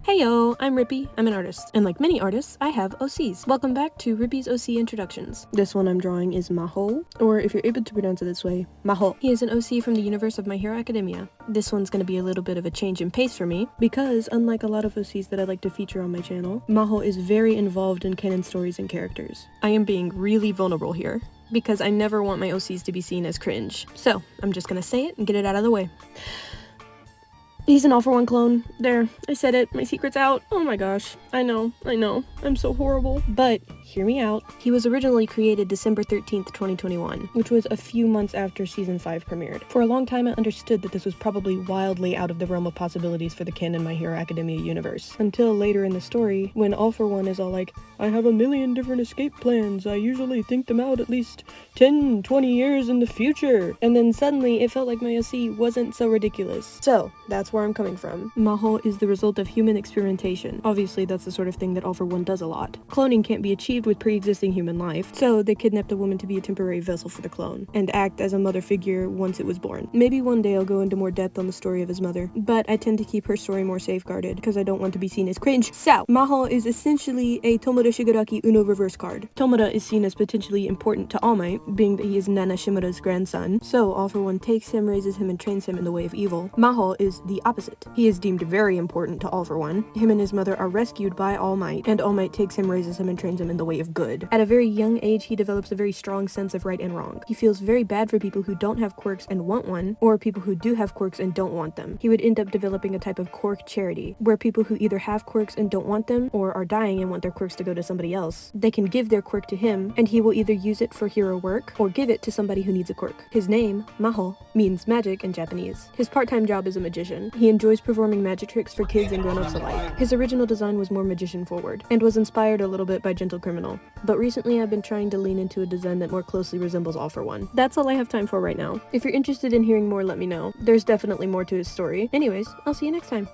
Heyo, I'm Rippy. I'm an artist, and like many artists, I have OCs. Welcome back to Rippy's OC Introductions. This one I'm drawing is Maho, or if you're able to pronounce it this way, Maho. He is an OC from the universe of My Hero Academia. This one's gonna be a little bit of a change in pace for me, because unlike a lot of OCs that I like to feature on my channel, Maho is very involved in canon stories and characters. I am being really vulnerable here, because I never want my OCs to be seen as cringe. So, I'm just gonna say it and get it out of the way. He's an All For One clone. There, I said it. My secret's out. Oh my gosh. I know. I'm so horrible. But, hear me out. He was originally created December 13th, 2021, which was a few months after Season 5 premiered. For a long time, I understood that this was probably wildly out of the realm of possibilities for the canon My Hero Academia universe. Until later in the story, when All For One is all like, I have a million different escape plans. I usually think them out at least 10, 20 years in the future. And then suddenly, it felt like my OC wasn't so ridiculous. So, that's where I'm coming from. Maho is the result of human experimentation. Obviously, that's the sort of thing that All For One does a lot. Cloning can't be achieved with pre-existing human life, so they kidnapped a woman to be a temporary vessel for the clone, and act as a mother figure once it was born. Maybe one day I'll go into more depth on the story of his mother, but I tend to keep her story more safeguarded, because I don't want to be seen as cringe. So, Maho is essentially a Tomoda Shigaraki Uno reverse card. Tomoda is seen as potentially important to All Might, being that he is Nana Shimura's grandson, so All For One takes him, raises him, and trains him in the way of evil. Maho is the opposite. He is deemed very important to All For One. Him and his mother are rescued by All Might, and All Might takes him, raises him, and trains him in the way of good. At a very young age, he develops a very strong sense of right and wrong. He feels very bad for people who don't have quirks and want one, or people who do have quirks and don't want them. He would end up developing a type of quirk charity, where people who either have quirks and don't want them, or are dying and want their quirks to go to somebody else, they can give their quirk to him, and he will either use it for hero work, or give it to somebody who needs a quirk. His name, Maho, means magic in Japanese. His part-time job is a magician. He enjoys performing magic tricks for kids and grown-ups alike. His original design was more magician-forward, and was inspired a little bit by Gentle Criminal. But recently I've been trying to lean into a design that more closely resembles All For One. That's all I have time for right now. If you're interested in hearing more, let me know. There's definitely more to his story. Anyways, I'll see you next time.